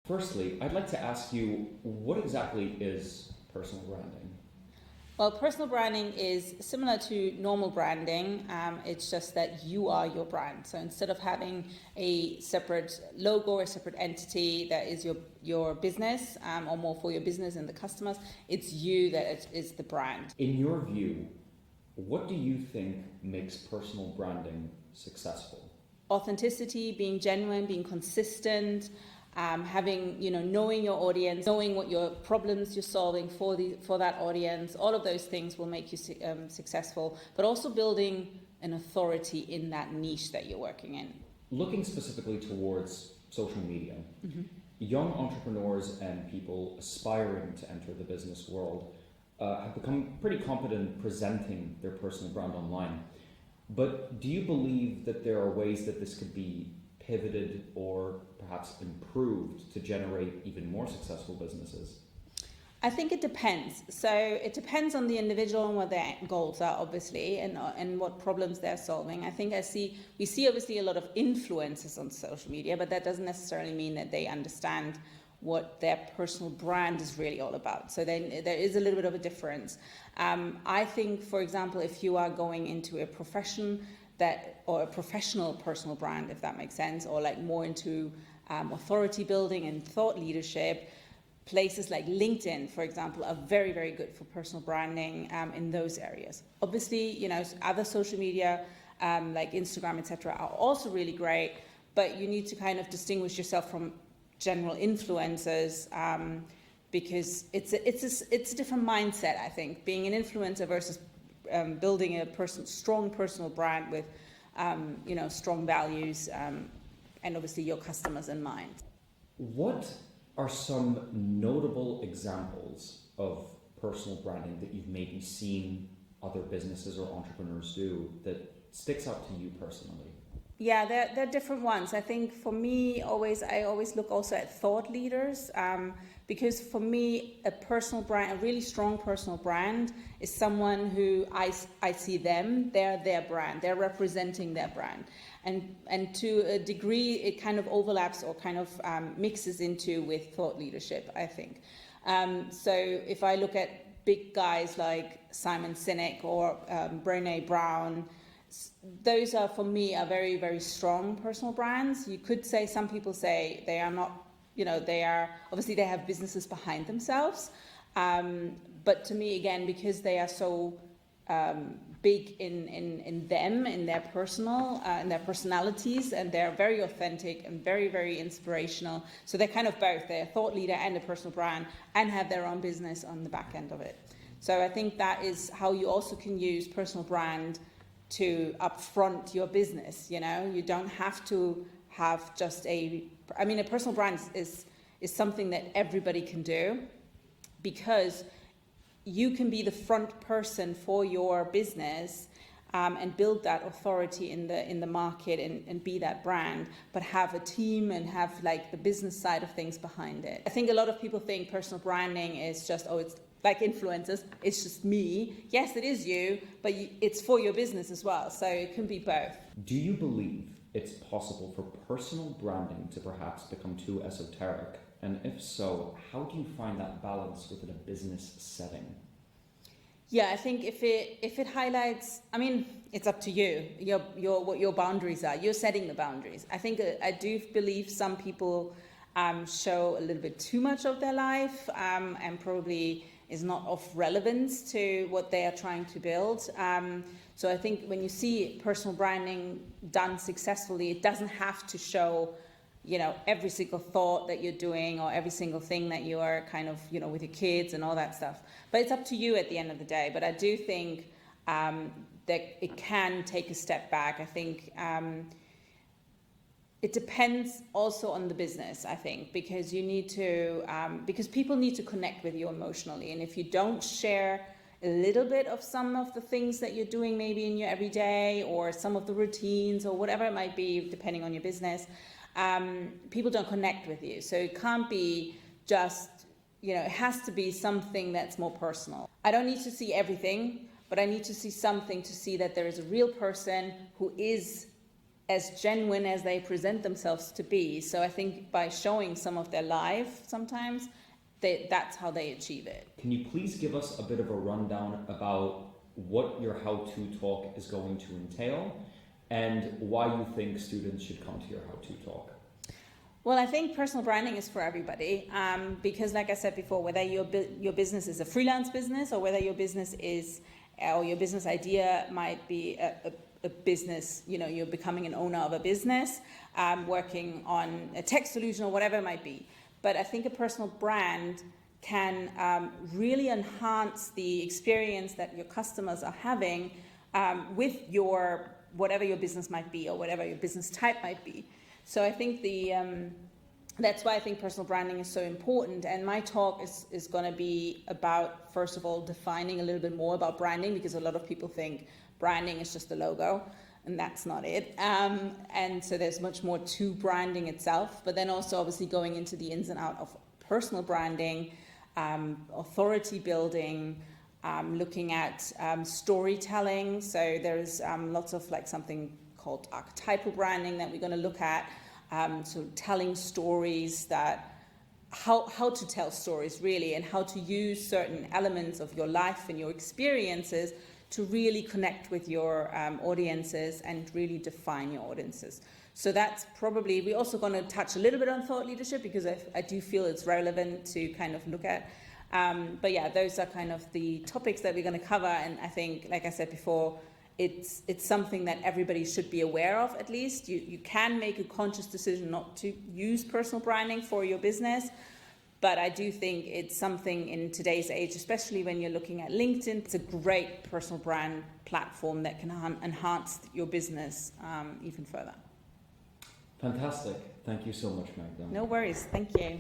Firstly, I'd like to ask you, what exactly is personal branding? Well, personal branding is similar to normal branding. It's just that you are your brand. So instead of having a separate logo or a separate entity that is your business, or more for your business and the customers, it's you that is the brand. In your view, what do you think makes personal branding successful? Authenticity, being genuine, being consistent, having, knowing your audience, knowing what your problems you're solving for that audience. All of those things will make you successful, but also building an authority in that niche that you're working in. Looking specifically towards social media, young entrepreneurs and people aspiring to enter the business world have become pretty competent presenting their personal brand online. But do you believe that there are ways that this could be pivoted or perhaps improved to generate even more successful businesses? I think it depends. So it depends on the individual and what their goals are, obviously, and what problems they're solving. I think we see obviously a lot of influencers on social media, but that doesn't necessarily mean that they understand what their personal brand is really all about. So then there is a little bit of a difference. I think, for example, if you are going into a profession or a professional personal brand, if that makes sense, or like more into authority building and thought leadership, places like LinkedIn, for example, are very, very good for personal branding in those areas. Obviously, other social media like Instagram, etc., are also really great, but you need to kind of distinguish yourself from general influencers because it's a different mindset. I think being an influencer versus building a strong personal brand with strong values and obviously your customers in mind. What are some notable examples of personal branding that you've maybe seen other businesses or entrepreneurs do that sticks out to you personally? Yeah, there are different ones. I think for me, I always look also at thought leaders because for me, a really strong personal brand is someone who I see them, they're their brand, they're representing their brand. And to a degree, it kind of overlaps or kind of mixes into with thought leadership, I think. So if I look at big guys like Simon Sinek or Brené Brown, those are, for me, are very, very strong personal brands. You could say, some people say they are not, they have businesses behind themselves. But to me, again, because they are so big in them, in their personalities, and they're very authentic and very, very inspirational. So they're kind of both. They're a thought leader and a personal brand and have their own business on the back end of it. So I think that is how you also can use personal brand to upfront your business. You don't have to have just a personal brand is something that everybody can do, because you can be the front person for your business and build that authority in the market and be that brand, but have a team and have like the business side of things behind it. I think a lot of people think personal branding is just, it's like influencers, it's just me. Yes, it is you, but it's for your business as well. So it can be both. Do you believe it's possible for personal branding to perhaps become too esoteric? And if so, how do you find that balance within a business setting? Yeah, I think if it highlights, it's up to you. What your boundaries are. You're setting the boundaries. I think I do believe some people show a little bit too much of their life and probably is not of relevance to what they are trying to build. So I think when you see personal branding done successfully, it doesn't have to show, every single thought that you're doing or every single thing that you are kind of, with your kids and all that stuff. But it's up to you at the end of the day. But I do think that it can take a step back. I think it depends also on the business, I think, because you need to, because people need to connect with you emotionally. And if you don't share a little bit of some of the things that you're doing maybe in your everyday or some of the routines or whatever it might be, depending on your business, people don't connect with you. So it can't be just, it has to be something that's more personal. I don't need to see everything, but I need to see something to see that there is a real person who is as genuine as they present themselves to be. So I think by showing some of their life sometimes, that's how they achieve it. Can you please give us a bit of a rundown about what your how-to talk is going to entail and why you think students should come to your how-to talk? Well, I think personal branding is for everybody, because like I said before, whether your business is a freelance business or whether your business is, or your business idea might be a business, you're becoming an owner of a business, working on a tech solution or whatever it might be. But I think a personal brand can really enhance the experience that your customers are having with whatever your business might be or whatever your business type might be. So I think that's why I think personal branding is so important. And my talk is going to be about, first of all, defining a little bit more about branding, because a lot of people think branding is just a logo, and that's not it. And so there's much more to branding itself, but then also obviously going into the ins and out of personal branding, authority building, looking at storytelling. So there's lots of something called archetypal branding that we're going to look at. So telling stories, how to tell stories really, and how to use certain elements of your life and your experiences to really connect with your audiences and really define your audiences. So that's probably, we're also going to touch a little bit on thought leadership, because I do feel it's relevant to kind of look at. But yeah, those are kind of the topics that we're going to cover. And I think, like I said before, it's something that everybody should be aware of. At least you can make a conscious decision not to use personal branding for your business. But I do think it's something in today's age, especially when you're looking at LinkedIn, it's a great personal brand platform that can enhance your business even further. Fantastic. Thank you so much, Magda. No worries. Thank you.